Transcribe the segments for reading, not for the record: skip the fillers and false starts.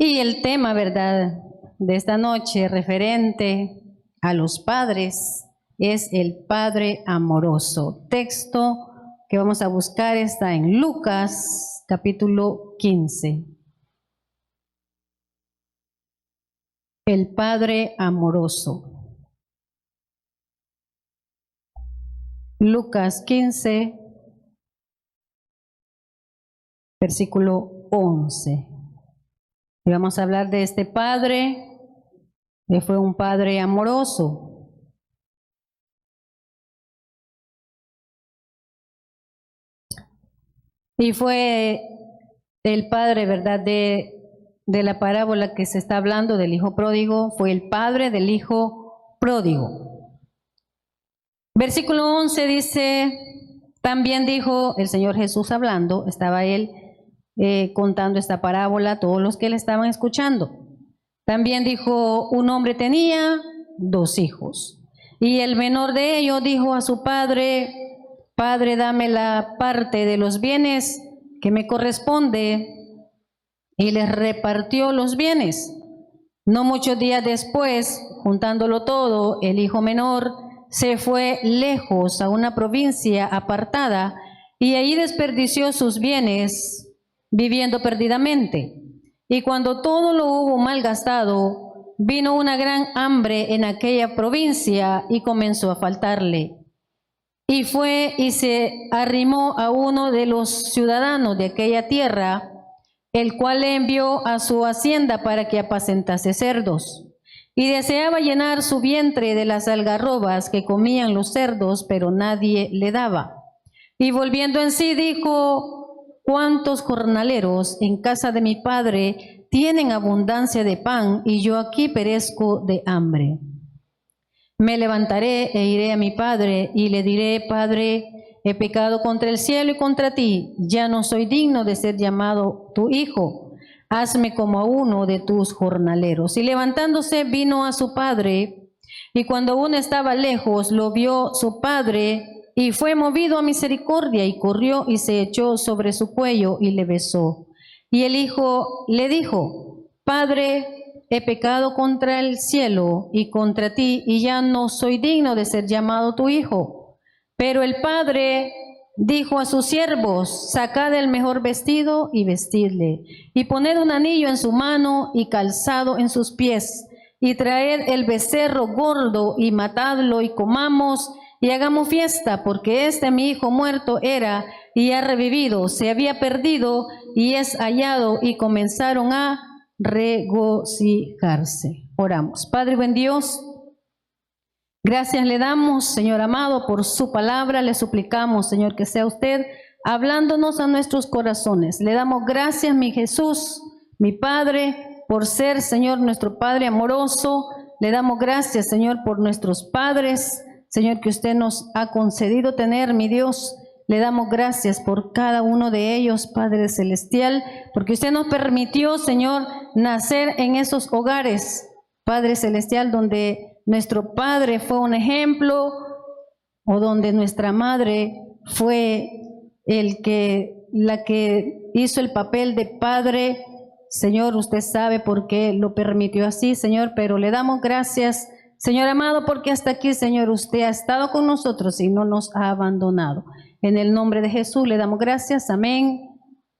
Y el tema, ¿verdad?, de esta noche referente a los padres es el Padre amoroso. Texto que vamos a buscar está en Lucas capítulo 15. El Padre amoroso. Lucas 15, versículo 11. Y vamos a hablar de este Padre, que fue un Padre amoroso. Y fue el Padre, ¿verdad?, de la parábola que se está hablando del Hijo Pródigo, fue el Padre del Hijo Pródigo. Versículo 11 dice, también dijo el Señor Jesús hablando, estaba Él contando esta parábola a todos los que le estaban escuchando. También dijo, un hombre tenía 2 hijos, y el menor de ellos dijo a su padre, Padre, dame la parte de los bienes que me corresponde, y les repartió los bienes. No muchos días después, juntándolo todo, el hijo menor se fue lejos a una provincia apartada, y allí desperdició sus bienes, viviendo perdidamente. Y cuando todo lo hubo malgastado, vino una gran hambre en aquella provincia y comenzó a faltarle. Y fue y se arrimó a uno de los ciudadanos de aquella tierra, el cual le envió a su hacienda para que apacentase cerdos. Y deseaba llenar su vientre de las algarrobas que comían los cerdos, pero nadie le daba. Y volviendo en sí dijo, ¿cuántos jornaleros en casa de mi padre tienen abundancia de pan y yo aquí perezco de hambre? Me levantaré e iré a mi padre y le diré, Padre, he pecado contra el cielo y contra ti, ya no soy digno de ser llamado tu hijo, hazme como a uno de tus jornaleros. Y levantándose vino a su padre, y cuando aún estaba lejos lo vio su padre, y fue movido a misericordia, y corrió y se echó sobre su cuello y le besó. Y el hijo le dijo, Padre, he pecado contra el cielo y contra ti, y ya no soy digno de ser llamado tu hijo. Pero el padre dijo a sus siervos, sacad el mejor vestido y vestidle, y poned un anillo en su mano y calzado en sus pies, y traed el becerro gordo y matadlo y comamos y hagamos fiesta, porque mi hijo muerto era y ha revivido, se había perdido y es hallado, y comenzaron a regocijarse. Oramos. Padre buen Dios, gracias le damos, Señor amado, por su palabra. Le suplicamos, Señor, que sea usted hablándonos a nuestros corazones. Le damos gracias, mi Jesús, mi Padre, por ser, Señor, nuestro Padre amoroso. Le damos gracias, Señor, por nuestros padres, Señor, que usted nos ha concedido tener, mi Dios. Le damos gracias por cada uno de ellos, Padre Celestial, porque usted nos permitió, Señor, nacer en esos hogares, Padre Celestial, donde nuestro padre fue un ejemplo, o donde nuestra madre fue la que hizo el papel de padre. Señor, usted sabe por qué lo permitió así, Señor, pero le damos gracias, Señor amado, porque hasta aquí, Señor, usted ha estado con nosotros y no nos ha abandonado. En el nombre de Jesús le damos gracias, amén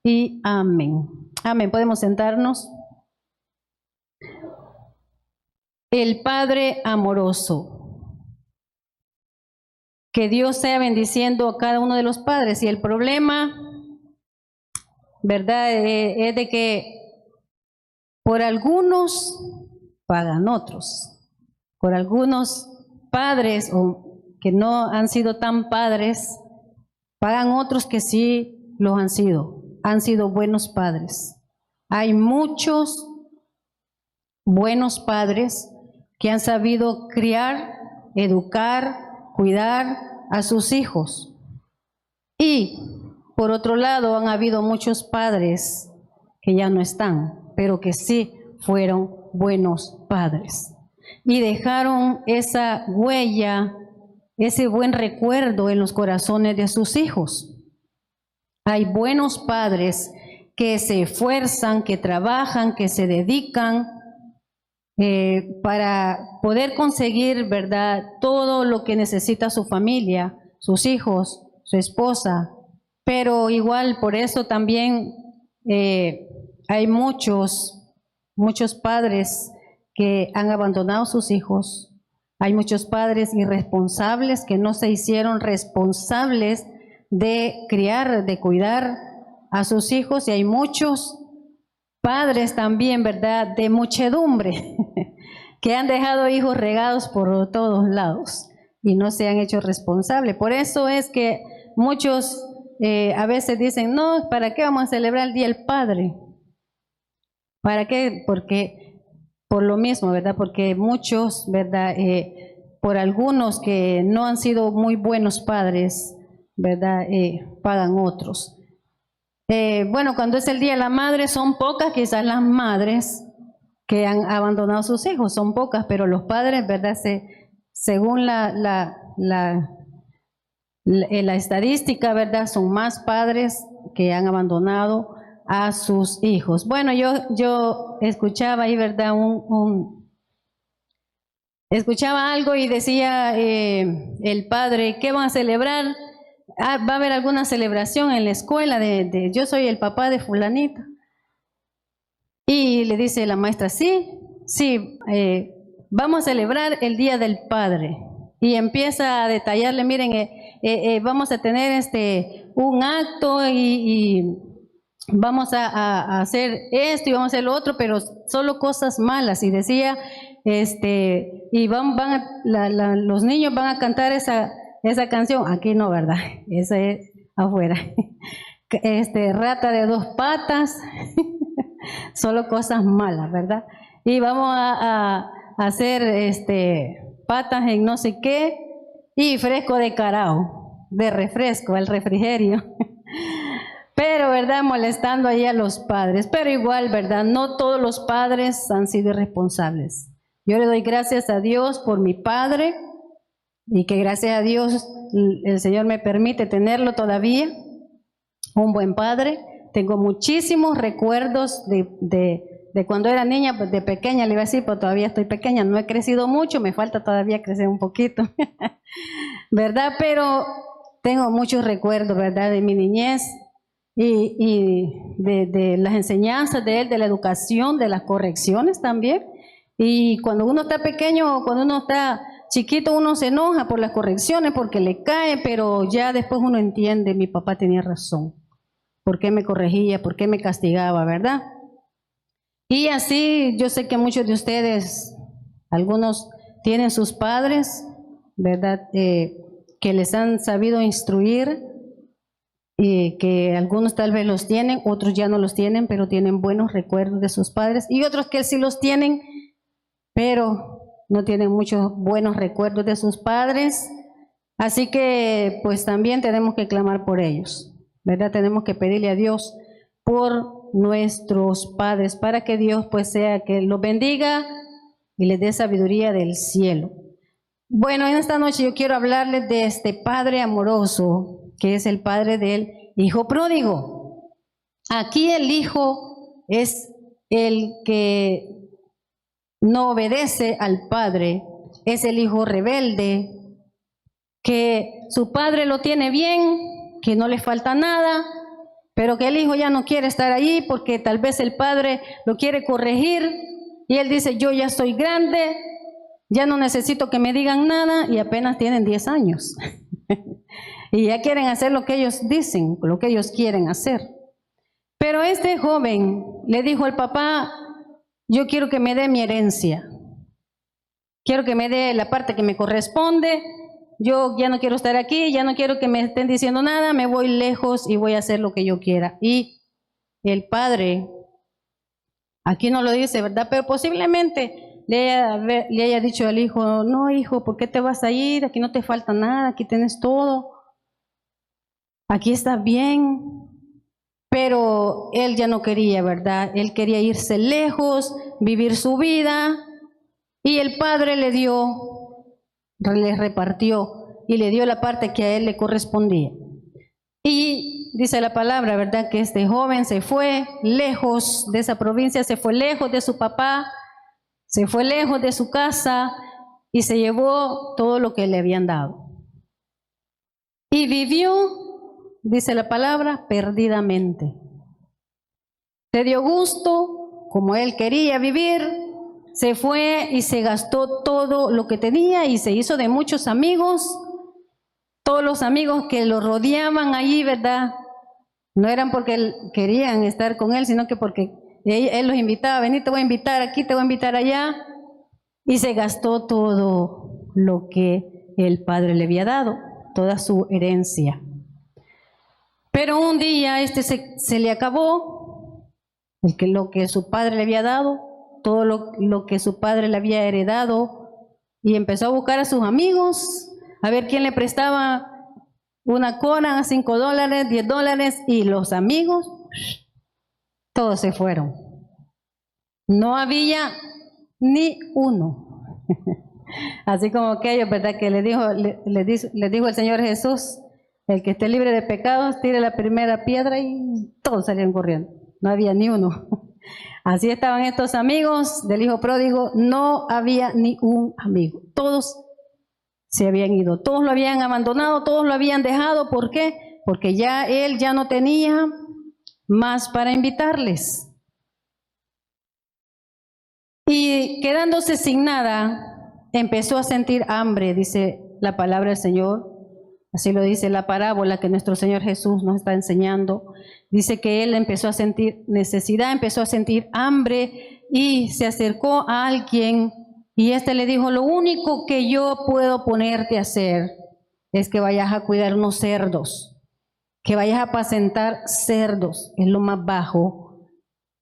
y amén. Amén, podemos sentarnos. El Padre amoroso. Que Dios sea bendiciendo a cada uno de los padres. Y el problema, ¿verdad?, es de que por algunos pagan otros. Por algunos padres o que no han sido tan padres, pagan otros que sí los han sido buenos padres. Hay muchos buenos padres que han sabido criar, educar, cuidar a sus hijos. Y por otro lado han habido muchos padres que ya no están, pero que sí fueron buenos padres. Y dejaron esa huella, ese buen recuerdo en los corazones de sus hijos. Hay buenos padres que se esfuerzan, que trabajan, que se dedican para poder conseguir, ¿verdad?, todo lo que necesita su familia, sus hijos, su esposa. Pero igual por eso también hay muchos padres que han abandonado a sus hijos. Hay muchos padres irresponsables que no se hicieron responsables de criar, de cuidar a sus hijos, y hay muchos padres también, ¿verdad?, de muchedumbre que han dejado hijos regados por todos lados y no se han hecho responsables. Por eso es que muchos a veces dicen, no, ¿para qué vamos a celebrar el Día del Padre? ¿Para qué? Porque por lo mismo, ¿verdad? Porque muchos, ¿verdad?, por algunos que no han sido muy buenos padres, ¿verdad?, pagan otros. Bueno, cuando es el Día de la Madre, son pocas quizás las madres que han abandonado a sus hijos, son pocas, pero los padres, ¿verdad?, según la estadística, ¿verdad?, son más padres que han abandonado a sus hijos. Bueno, yo escuchaba ahí, ¿verdad?, escuchaba algo y decía el padre, ¿qué van a celebrar? Va a haber alguna celebración en la escuela yo soy el papá de fulanito. Y le dice la maestra, sí, vamos a celebrar el Día del Padre. Y empieza a detallarle, miren, vamos a tener un acto y vamos a hacer esto y vamos a hacer lo otro, pero solo cosas malas. Y decía, y los niños van a cantar esa canción. Aquí no, ¿verdad? Esa es afuera. Rata de dos patas. Solo cosas malas, ¿verdad? Y vamos a hacer patas en no sé qué y fresco de carao, de refresco, el refrigerio. Pero, ¿verdad?, molestando ahí a los padres. Pero igual, ¿verdad?, no todos los padres han sido irresponsables. Yo le doy gracias a Dios por mi padre y que gracias a Dios el Señor me permite tenerlo todavía, un buen padre. Tengo muchísimos recuerdos de cuando era niña, pues de pequeña, le iba a decir, pero todavía estoy pequeña, no he crecido mucho, me falta todavía crecer un poquito, ¿verdad? Pero tengo muchos recuerdos, ¿verdad?, de mi niñez y de las enseñanzas de él, de la educación, de las correcciones también. Y cuando uno está pequeño, cuando uno está chiquito, uno se enoja por las correcciones porque le cae, pero ya después uno entiende, mi papá tenía razón. ¿Por qué me corregía? ¿Por qué me castigaba? ¿Verdad? Y así yo sé que muchos de ustedes, algunos tienen sus padres, ¿verdad?, que les han sabido instruir, que algunos tal vez los tienen, otros ya no los tienen, pero tienen buenos recuerdos de sus padres, y otros que sí los tienen, pero no tienen muchos buenos recuerdos de sus padres. Así que pues también tenemos que clamar por ellos, ¿verdad? Tenemos que pedirle a Dios por nuestros padres para que Dios pues sea que los bendiga y les dé sabiduría del cielo. Bueno, en esta noche yo quiero hablarles de este padre amoroso que es el padre del hijo pródigo. Aquí el hijo es el que no obedece al padre, es el hijo rebelde, que su padre lo tiene bien, que no le falta nada, pero que el hijo ya no quiere estar allí porque tal vez el padre lo quiere corregir y él dice, yo ya soy grande, ya no necesito que me digan nada, y apenas tienen 10 años. Y ya quieren hacer lo que ellos dicen, lo que ellos quieren hacer. Pero este joven le dijo al papá, yo quiero que me dé mi herencia, quiero que me dé la parte que me corresponde, yo ya no quiero estar aquí, ya no quiero que me estén diciendo nada, me voy lejos y voy a hacer lo que yo quiera. Y el padre, aquí no lo dice, ¿verdad?, pero posiblemente le haya dicho al hijo, no hijo, ¿por qué te vas a ir? Aquí no te falta nada, aquí tienes todo, aquí estás bien. Pero él ya no quería, ¿verdad? Él quería irse lejos, vivir su vida, y el padre le repartió y le dio la parte que a él le correspondía. Y dice la palabra, ¿verdad? Que este joven se fue lejos de esa provincia, se fue lejos de su papá, se fue lejos de su casa y se llevó todo lo que le habían dado. Y vivió, dice la palabra, perdidamente. Se dio gusto, como él quería vivir, se fue y se gastó todo lo que tenía y se hizo de muchos amigos. Todos los amigos que lo rodeaban allí, ¿verdad? No eran porque querían estar con él, sino que porque él los invitaba, vení, te voy a invitar aquí, te voy a invitar allá. Y se gastó todo lo que el padre le había dado, toda su herencia. Pero un día se le acabó lo que su padre le había dado, todo lo que su padre le había heredado, y empezó a buscar a sus amigos, a ver quién le prestaba una cona, $5, $10, y los amigos, todos se fueron. No había ni uno. Así como aquello, ¿verdad? Que le dijo el Señor Jesús, el que esté libre de pecados, tire la primera piedra, y todos salieron corriendo. No había ni uno. Así estaban estos amigos del hijo pródigo, no había ni un amigo. Todos se habían ido, todos lo habían abandonado, todos lo habían dejado. ¿Por qué? Porque él ya no tenía más para invitarles. Y quedándose sin nada, empezó a sentir hambre, dice la palabra del Señor. Así lo dice la parábola que nuestro Señor Jesús nos está enseñando. Dice que él empezó a sentir necesidad, empezó a sentir hambre y se acercó a alguien y éste le dijo, lo único que yo puedo ponerte a hacer es que vayas a cuidar unos cerdos, que vayas a apacentar cerdos. Es lo más bajo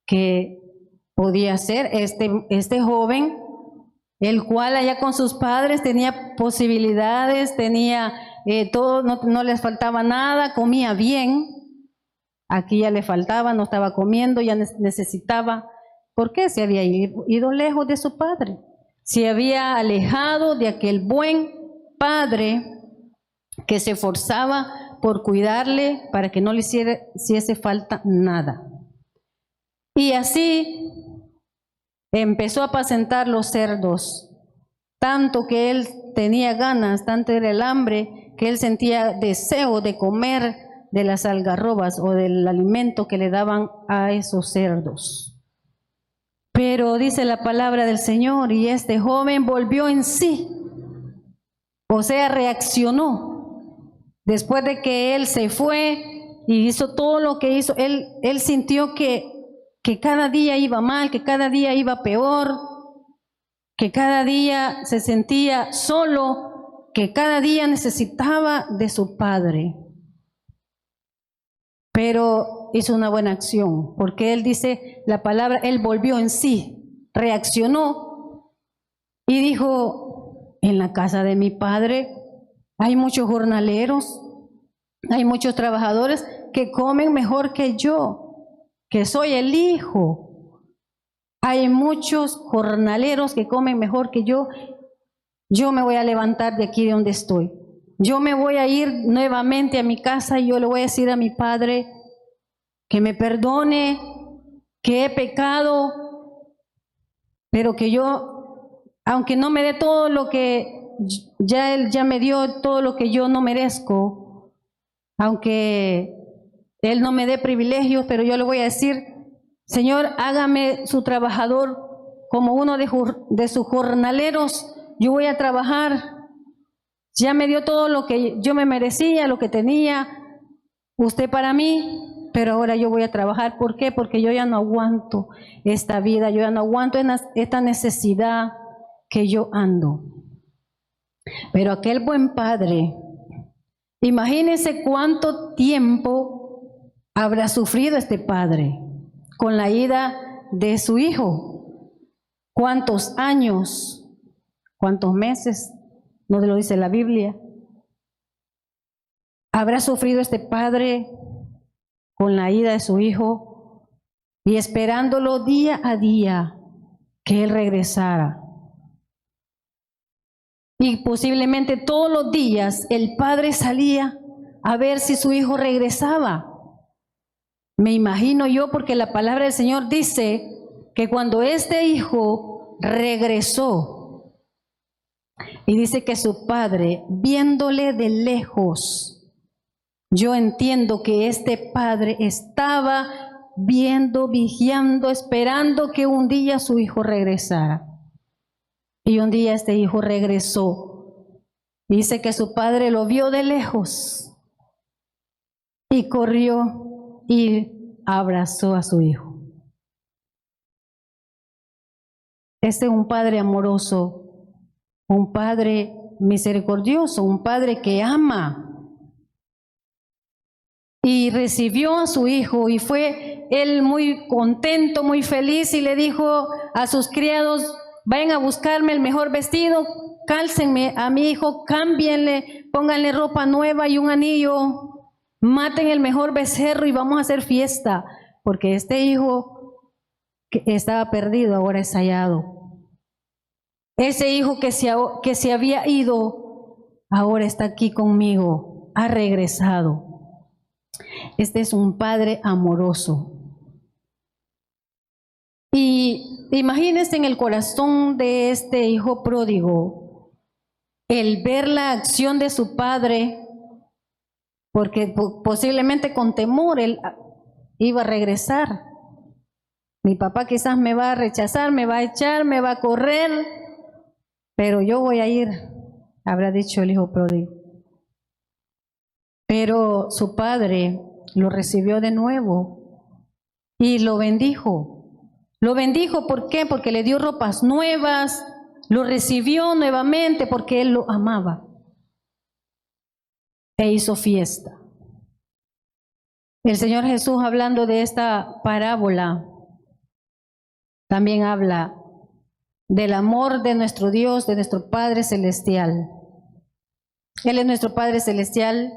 que podía hacer este joven, el cual allá con sus padres tenía posibilidades, tenía todo, no les faltaba nada, comía bien. Aquí ya le faltaba, no estaba comiendo, ya necesitaba. ¿Por qué? Se había ido lejos de su padre, se había alejado de aquel buen padre que se esforzaba por cuidarle para que no le hiciese falta nada. Y así empezó a apacentar los cerdos, tanto que él tenía ganas, tanto era el hambre, que él sentía deseo de comer de las algarrobas o del alimento que le daban a esos cerdos. Pero dice la palabra del Señor, y este joven volvió en sí, o sea, reaccionó. Después de que él se fue y hizo todo lo que hizo, él sintió que cada día iba mal, que cada día iba peor, que cada día se sentía solo, que cada día necesitaba de su padre. Pero hizo una buena acción, porque él dice la palabra, él volvió en sí, reaccionó y dijo, en la casa de mi padre hay muchos jornaleros, hay muchos trabajadores que comen mejor que yo, que soy el hijo. Hay muchos jornaleros que comen mejor que yo. Yo me voy a levantar de aquí de donde estoy. Yo me voy a ir nuevamente a mi casa y yo le voy a decir a mi padre que me perdone, que he pecado, pero que yo, aunque no me dé todo lo que él ya me dio, todo lo que yo no merezco, aunque él no me dé privilegios, pero yo le voy a decir, Señor, hágame su trabajador como uno de sus jornaleros. Yo voy a trabajar. Ya me dio todo lo que yo me merecía, lo que tenía usted para mí, pero ahora yo voy a trabajar. ¿Por qué? Porque yo ya no aguanto esta vida, yo ya no aguanto esta necesidad que yo ando. Pero aquel buen padre, imagínense cuánto tiempo habrá sufrido este padre con la ida de su hijo. ¿Cuántos años? ¿Cuántos meses? No lo dice la Biblia. ¿Habrá sufrido este padre con la ida de su hijo y esperándolo día a día que él regresara? Y posiblemente todos los días el padre salía a ver si su hijo regresaba. Me imagino yo, porque la palabra del Señor dice que cuando este hijo regresó, y dice que su padre, viéndole de lejos, yo entiendo que este padre estaba viendo, vigiando, esperando que un día su hijo regresara. Y un día este hijo regresó. Dice que su padre lo vio de lejos y corrió y abrazó a su hijo. Este es un padre amoroso, un padre misericordioso, un padre que ama. Y recibió a su hijo y fue él muy contento, muy feliz, y le dijo a sus criados: vayan a buscarme el mejor vestido, cálcenme a mi hijo, cámbienle, pónganle ropa nueva y un anillo, maten el mejor becerro y vamos a hacer fiesta, porque este hijo que estaba perdido ahora es hallado. Ese hijo que se había ido ahora está aquí conmigo, ha regresado. Este es un padre amoroso. Y imagínense en el corazón de este hijo pródigo el ver la acción de su padre, porque posiblemente con temor él iba a regresar. Mi papá quizás me va a rechazar, me va a echar, me va a correr, pero yo voy a ir, habrá dicho el hijo pródigo. Pero su padre lo recibió de nuevo y lo bendijo. Lo bendijo, ¿por qué? Porque le dio ropas nuevas, lo recibió nuevamente porque él lo amaba. E hizo fiesta. El Señor Jesús, hablando de esta parábola, también habla del amor de nuestro Dios, de nuestro Padre Celestial. Él es nuestro Padre Celestial.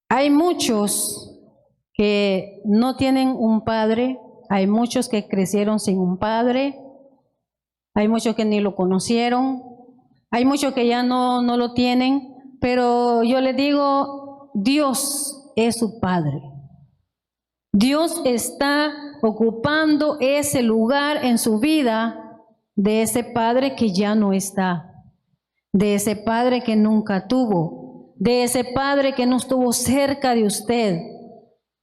Hay muchos que no tienen un padre, hay muchos que crecieron sin un padre, hay muchos que ni lo conocieron, hay muchos que ya no lo tienen, pero yo les digo, Dios es su Padre. Dios está ocupando ese lugar en su vida de ese padre que ya no está, de ese padre que nunca tuvo, de ese padre que no estuvo cerca de usted.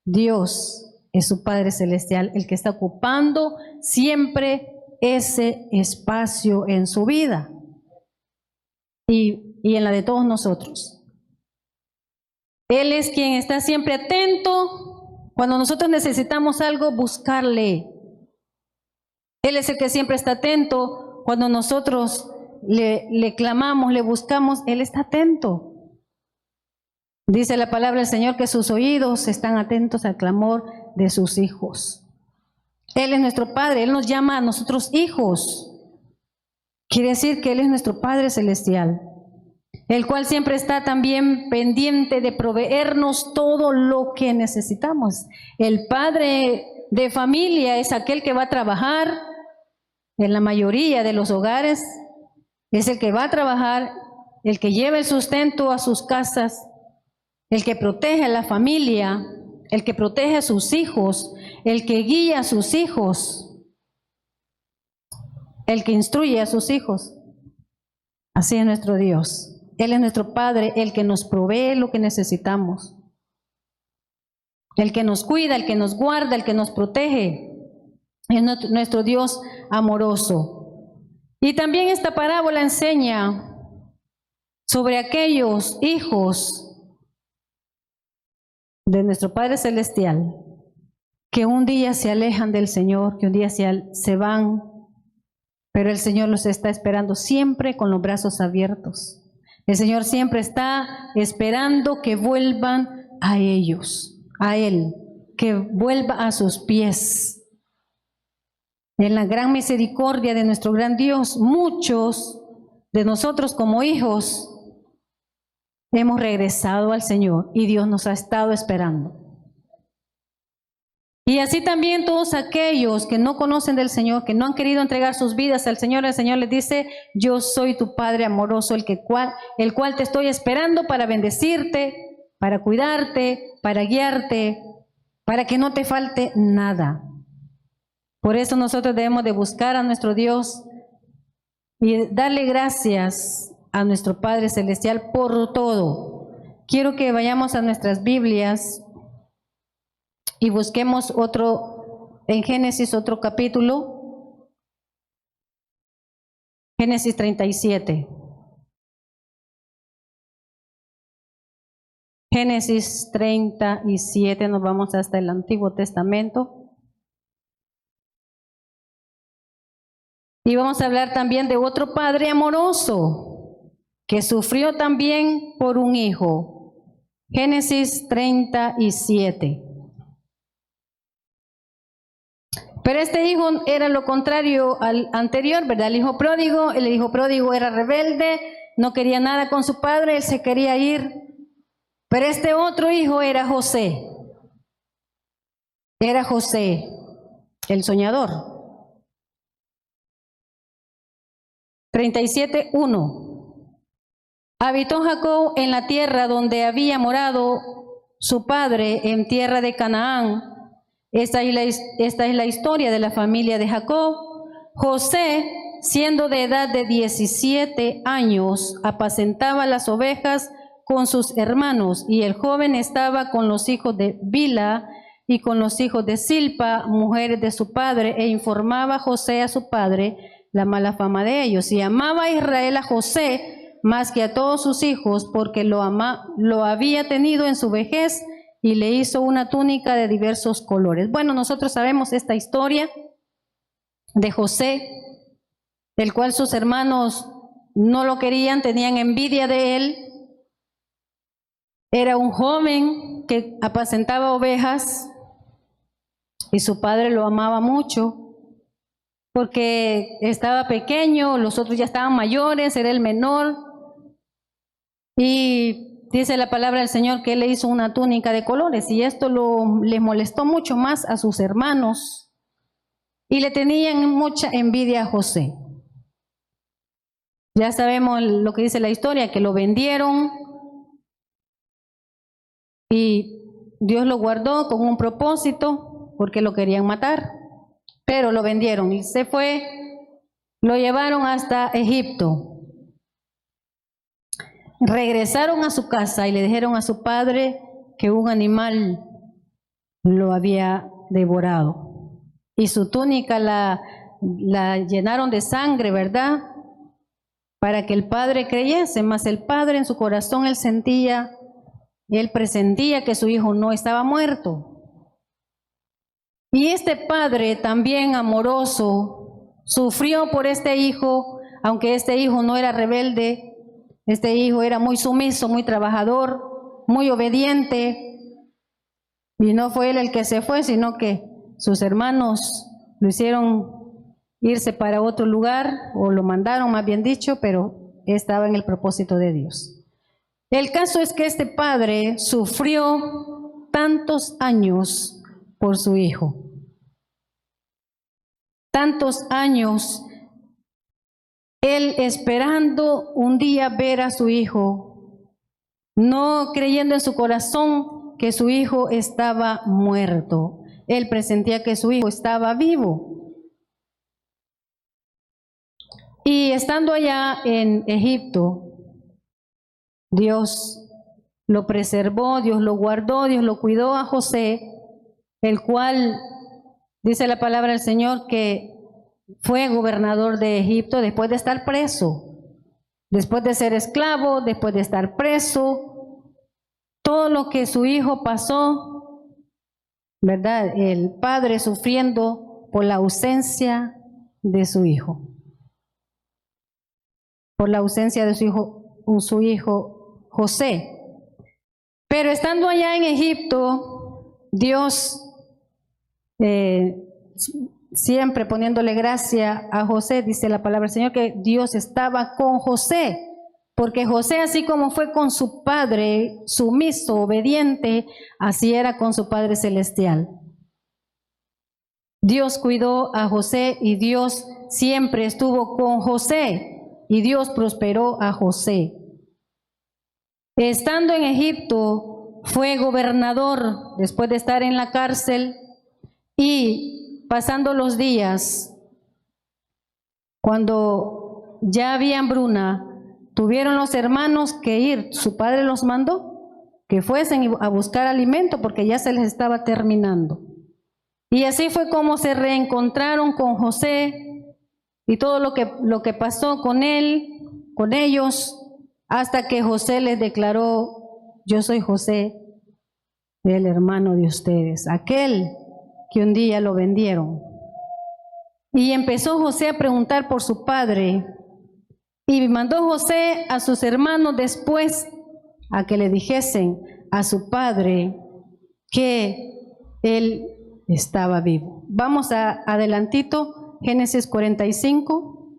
Dios es su Padre Celestial, el que está ocupando siempre ese espacio en su vida y en la de todos nosotros. Él es quien está siempre atento cuando nosotros necesitamos algo, buscarle. Él es el que siempre está atento cuando nosotros le clamamos, le buscamos. Él está atento. Dice la palabra del Señor que sus oídos están atentos al clamor de sus hijos. Él es nuestro Padre, Él nos llama a nosotros hijos. Quiere decir que Él es nuestro Padre Celestial, el cual siempre está también pendiente de proveernos todo lo que necesitamos. El padre de familia es aquel que va a trabajar, en la mayoría de los hogares, es el que va a trabajar, el que lleva el sustento a sus casas, el que protege a la familia, el que protege a sus hijos, el que guía a sus hijos, el que instruye a sus hijos. Así es nuestro Dios. Él es nuestro Padre, el que nos provee lo que necesitamos, el que nos cuida, el que nos guarda, el que nos protege. Es nuestro Dios amoroso. Y también esta parábola enseña sobre aquellos hijos de nuestro Padre Celestial que un día se alejan del Señor, que un día se van, pero el Señor los está esperando siempre con los brazos abiertos. El Señor siempre está esperando que vuelvan a ellos, a Él, que vuelva a sus pies. En la gran misericordia de nuestro gran Dios, muchos de nosotros como hijos hemos regresado al Señor y Dios nos ha estado esperando. Y así también todos aquellos que no conocen del Señor, que no han querido entregar sus vidas al Señor, el Señor les dice: yo soy tu Padre amoroso, el cual te estoy esperando para bendecirte, para cuidarte, para guiarte, para que no te falte nada. Por eso nosotros debemos de buscar a nuestro Dios y darle gracias a nuestro Padre Celestial por todo. Quiero que vayamos a nuestras Biblias y busquemos en Génesis otro capítulo, Génesis 37. Génesis 37, nos vamos hasta el Antiguo Testamento. Y vamos a hablar también de otro padre amoroso que sufrió también por un hijo. Génesis 37. Pero este hijo era lo contrario al anterior, ¿verdad? El hijo pródigo era rebelde, no quería nada con su padre, él se quería ir. Pero este otro hijo era José. Era José, el soñador. 37:1. Habitó Jacob en la tierra donde había morado su padre, en tierra de Canaán. Esta es la historia de la familia de Jacob. José, siendo de edad de 17 años, apacentaba las ovejas con sus hermanos, y el joven estaba con los hijos de Bila y con los hijos de Silpa, mujeres de su padre, e informaba José a su padre la mala fama de ellos. Y amaba a Israel a José más que a todos sus hijos, porque lo había tenido en su vejez, y le hizo una túnica de diversos colores. Bueno, nosotros sabemos esta historia de José, del cual sus hermanos no lo querían, tenían envidia de él. Era un joven que apacentaba ovejas y su padre lo amaba mucho porque estaba pequeño, los otros ya estaban mayores, era el menor. Y dice la palabra del Señor que él le hizo una túnica de colores, y esto le molestó mucho más a sus hermanos y le tenían mucha envidia a José. Ya sabemos lo que dice la historia, que lo vendieron y Dios lo guardó con un propósito porque lo querían matar, pero lo vendieron y se fue, lo llevaron hasta Egipto. Regresaron a su casa y le dijeron a su padre que un animal lo había devorado. Y su túnica la llenaron de sangre, ¿verdad? Para que el padre creyese, mas el padre en su corazón él presentía que su hijo no estaba muerto. Y este padre también amoroso sufrió por este hijo, aunque este hijo no era rebelde. Este hijo era muy sumiso, muy trabajador, muy obediente, y no fue él el que se fue, sino que sus hermanos lo hicieron irse para otro lugar, o lo mandaron más bien dicho, pero estaba en el propósito de Dios. El caso es que este padre sufrió tantos años por su hijo, tantos años él esperando un día ver a su hijo, no creyendo en su corazón que su hijo estaba muerto. Él presentía que su hijo estaba vivo. Y estando allá en Egipto, Dios lo preservó, Dios lo guardó, Dios lo cuidó a José, el cual, dice la palabra del Señor, que fue gobernador de Egipto después de estar preso, después de ser esclavo, después de estar preso, todo lo que su hijo pasó, ¿verdad? El padre sufriendo por la ausencia de su hijo, por la ausencia de su hijo José. Pero estando allá en Egipto, Dios siempre poniéndole gracia a José, dice la palabra del Señor que Dios estaba con José, porque José, así como fue con su padre, sumiso, obediente, así era con su Padre Celestial. Dios cuidó a José y Dios siempre estuvo con José y Dios prosperó a José. Estando en Egipto, fue gobernador después de estar en la cárcel, y pasando los días, cuando ya había hambruna, tuvieron los hermanos que ir, su padre los mandó que fuesen a buscar alimento porque ya se les estaba terminando. Y así fue como se reencontraron con José y todo lo que pasó con él, con ellos, hasta que José les declaró: yo soy José, el hermano de ustedes, aquel que un día lo vendieron. Y empezó José a preguntar por su padre, y mandó José a sus hermanos después a que le dijesen a su padre que él estaba vivo. Vamos adelantito, Génesis 45.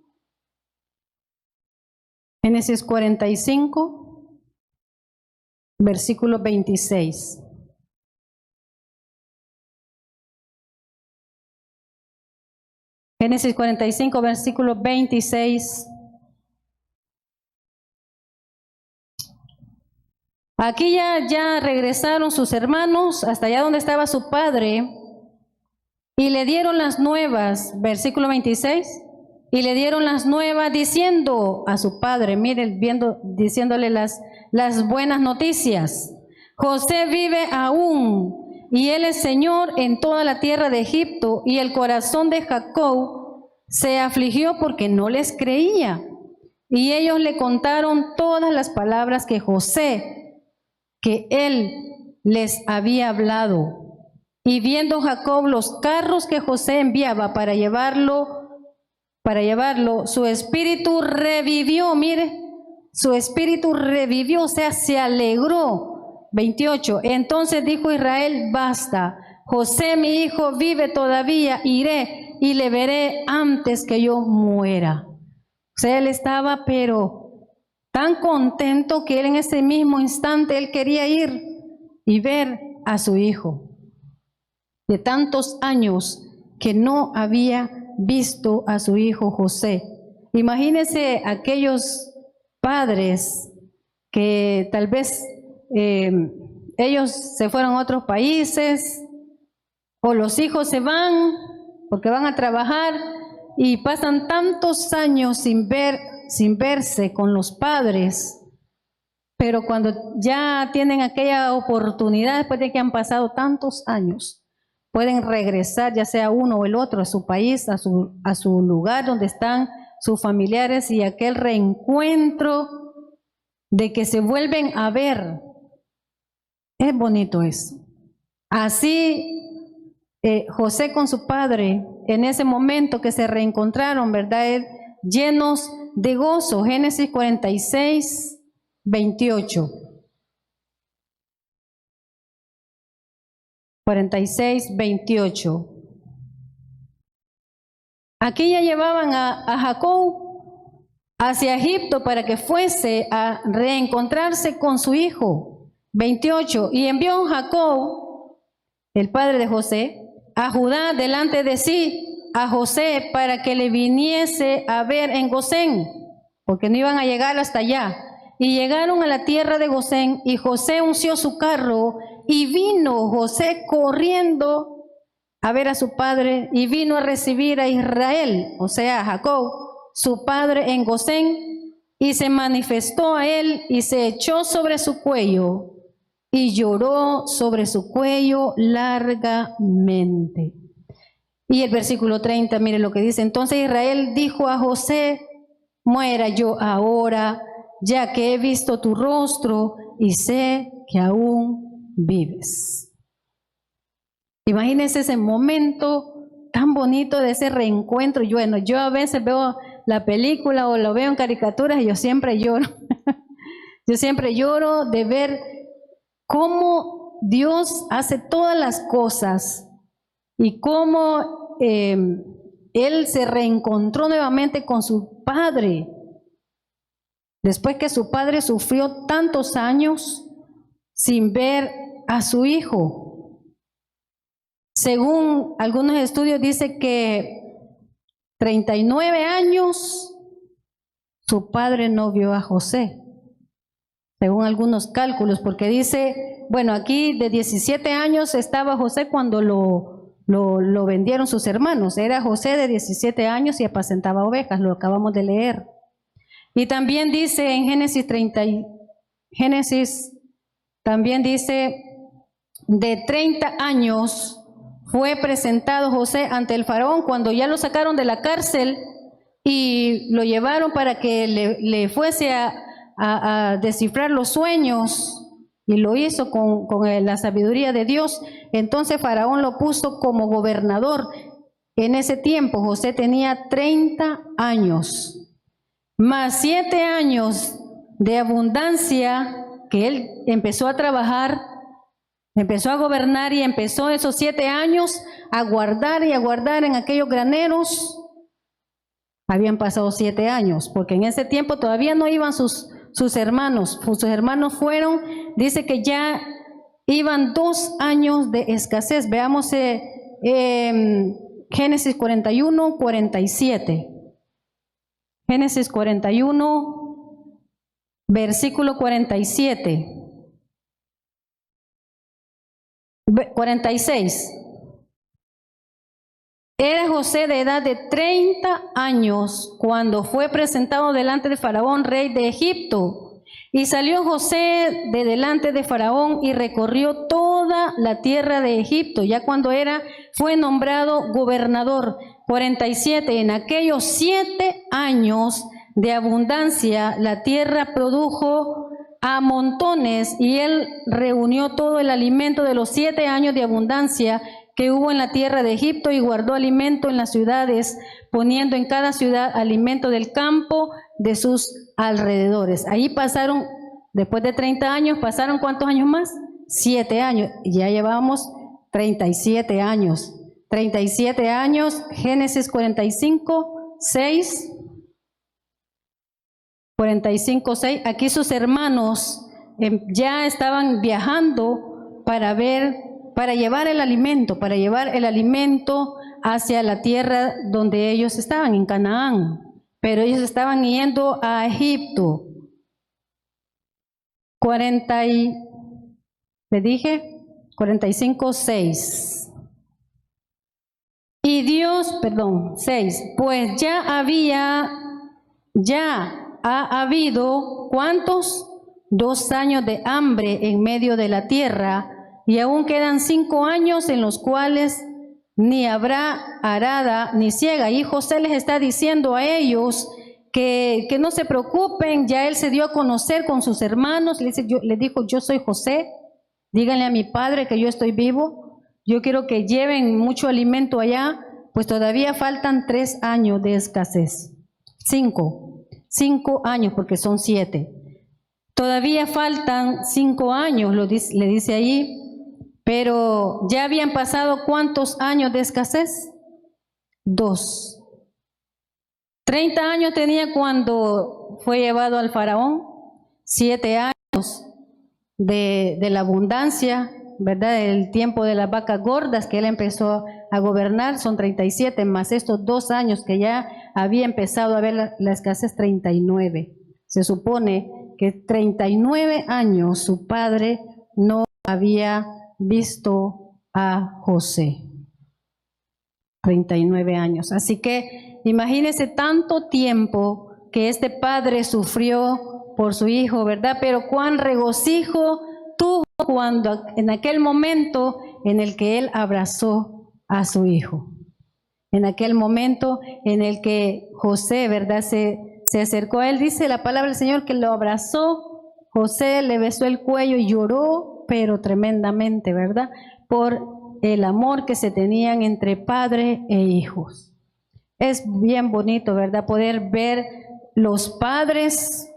Génesis 45, versículo 26. Génesis 45, versículo 26. Aquí ya regresaron sus hermanos hasta allá donde estaba su padre y le dieron las nuevas, versículo 26, y le dieron las nuevas diciendo a su padre, miren, diciéndole las buenas noticias: José vive aún y él es Señor en toda la tierra de Egipto. Y el corazón de Jacob se afligió porque no les creía. Y ellos le contaron todas las palabras que él les había hablado. Y viendo Jacob los carros que José enviaba para llevarlo, su espíritu revivió, mire, su espíritu revivió, o sea, se alegró. 28. Entonces dijo Israel: basta, José mi hijo vive todavía, iré y le veré antes que yo muera. O sea, él estaba pero tan contento que él en ese mismo instante él quería ir y ver a su hijo. De tantos años que no había visto a su hijo José. Imagínense aquellos padres que tal vez ellos se fueron a otros países, o los hijos se van porque van a trabajar y pasan tantos años sin verse con los padres, pero cuando ya tienen aquella oportunidad, después de que han pasado tantos años, pueden regresar, ya sea uno o el otro, a su país, a su lugar donde están sus familiares, y aquel reencuentro de que se vuelven a ver. Es bonito eso. Así José con su padre, en ese momento que se reencontraron, ¿verdad? Llenos de gozo. Génesis 46, 28. 46, 28. Aquí ya llevaban a Jacob hacia Egipto para que fuese a reencontrarse con su hijo. 28. Y envió Jacob, el padre de José, a Judá delante de sí a José para que le viniese a ver en Gosén, porque no iban a llegar hasta allá. Y llegaron a la tierra de Gosén, y José unció su carro, y vino José corriendo a ver a su padre, y vino a recibir a Israel, o sea, a Jacob, su padre, en Gosén, y se manifestó a él, y se echó sobre su cuello, y lloró sobre su cuello largamente. Y el versículo 30, mire lo que dice: entonces Israel dijo a José: muera yo ahora, ya que he visto tu rostro y sé que aún vives. Imagínense ese momento tan bonito de ese reencuentro. Yo a veces veo la película o lo veo en caricaturas y yo siempre lloro. Yo siempre lloro de ver cómo Dios hace todas las cosas y cómo él se reencontró nuevamente con su padre, después que su padre sufrió tantos años sin ver a su hijo. Según algunos estudios dice que 39 años su padre no vio a José, según algunos cálculos, porque dice bueno, aquí de 17 años estaba José cuando lo vendieron sus hermanos. Era José de 17 años y apacentaba ovejas, lo acabamos de leer. Y también dice en Génesis también dice, de 30 años fue presentado José ante el faraón cuando ya lo sacaron de la cárcel y lo llevaron para que le fuese a descifrar los sueños, y lo hizo con la sabiduría de Dios. Entonces Faraón lo puso como gobernador. En ese tiempo José tenía 30 años, más 7 años de abundancia que él empezó a trabajar, empezó a gobernar y empezó esos 7 años a guardar y a guardar en aquellos graneros. Habían pasado 7 años, porque en ese tiempo todavía no iban sus hermanos. Sus hermanos fueron, dice que ya iban 2 años de escasez. Veamos Génesis 41, 47. Génesis 41, versículo 47. 46. Era José de edad de 30 años cuando fue presentado delante de Faraón, rey de Egipto. Y salió José de delante de Faraón y recorrió toda la tierra de Egipto. Ya cuando fue nombrado gobernador. 47. En aquellos 7 años de abundancia, la tierra produjo a montones, y él reunió todo el alimento de los 7 años de abundancia que hubo en la tierra de Egipto, y guardó alimento en las ciudades, poniendo en cada ciudad alimento del campo de sus alrededores. Ahí pasaron, después de 30 años, pasaron ¿cuántos años más? 7 años, y ya llevamos 37 años. 37 años, Génesis 45, 6. 45, 6. Aquí sus hermanos ya estaban viajando para llevar el alimento hacia la tierra donde ellos estaban, en Canaán. Pero ellos estaban yendo a Egipto. 45, 6. Y Dios, 6, pues ya ha habido, ¿cuántos? 2 años de hambre en medio de la tierra, y aún quedan 5 años en los cuales ni habrá arada ni siega. Y José les está diciendo a ellos que no se preocupen, ya él se dio a conocer con sus hermanos. Les dijo, yo soy José, díganle a mi padre que yo estoy vivo, yo quiero que lleven mucho alimento allá, pues todavía faltan 3 años de escasez. 5 años, porque son 7. Todavía faltan 5 años, le dice allí, pero ya habían pasado ¿cuántos años de escasez? 2. 30 años tenía cuando fue llevado al faraón, 7 años de la abundancia, ¿verdad? El tiempo de las vacas gordas que él empezó a gobernar son 37, más estos 2 años que ya había empezado a ver la escasez, 39. Se supone que 39 años su padre no había visto a José. 39 años. Así que imagínese tanto tiempo que este padre sufrió por su hijo, ¿verdad? Pero cuán regocijo tuvo cuando en aquel momento en el que él abrazó a su hijo. En aquel momento en el que José, ¿verdad?, se acercó a él. Dice la palabra del Señor que lo abrazó. José le besó el cuello y lloró, pero tremendamente, ¿verdad?, por el amor que se tenían entre padre e hijos. Es bien bonito, ¿verdad?, poder ver los padres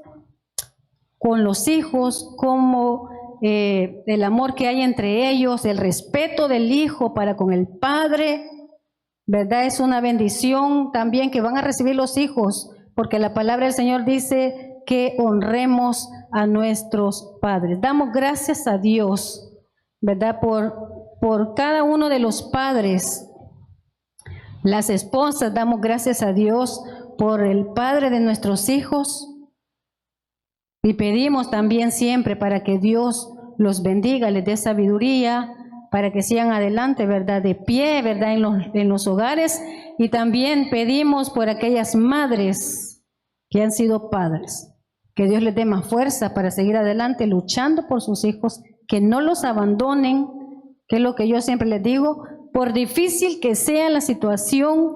con los hijos, como el amor que hay entre ellos, el respeto del hijo para con el padre, ¿verdad? Es una bendición también que van a recibir los hijos, porque la palabra del Señor dice que honremos a nuestros padres. Damos gracias a Dios, ¿verdad?, por cada uno de los padres. Las esposas, damos gracias a Dios por el padre de nuestros hijos, y pedimos también siempre para que Dios los bendiga, les dé sabiduría para que sigan adelante, ¿verdad? De pie, ¿verdad? En los hogares. Y también pedimos por aquellas madres que han sido padres, que Dios les dé más fuerza para seguir adelante luchando por sus hijos, que no los abandonen, que es lo que yo siempre les digo, por difícil que sea la situación,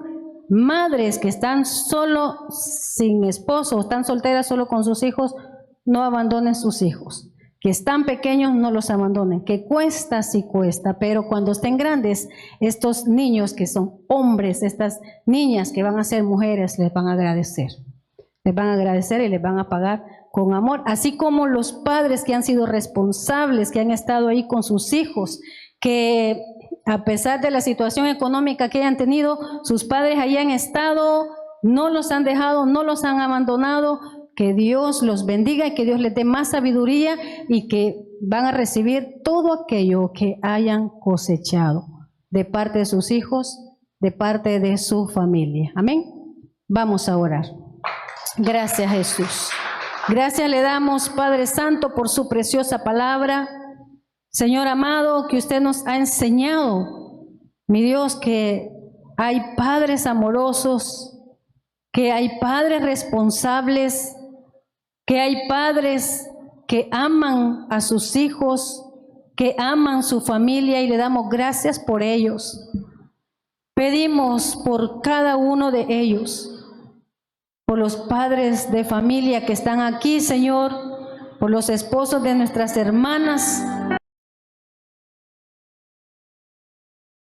madres que están solo sin esposo, están solteras solo con sus hijos, no abandonen sus hijos. Que están pequeños, no los abandonen. Que cuesta, sí cuesta, pero cuando estén grandes, estos niños que son hombres, estas niñas que van a ser mujeres, les van a agradecer. Les van a agradecer y les van a pagar con amor. Así como los padres que han sido responsables, que han estado ahí con sus hijos, que a pesar de la situación económica que hayan tenido, sus padres ahí han estado, no los han dejado, no los han abandonado. Que Dios los bendiga y que Dios les dé más sabiduría y que van a recibir todo aquello que hayan cosechado de parte de sus hijos, de parte de su familia. Amén. Vamos a orar. Gracias, Jesús. Gracias le damos, Padre Santo, por su preciosa palabra. Señor amado, que usted nos ha enseñado, mi Dios, que hay padres amorosos, que hay padres responsables, que hay padres que aman a sus hijos, que aman su familia y le damos gracias por ellos. Pedimos por cada uno de ellos, por los padres de familia que están aquí, Señor, por los esposos de nuestras hermanas,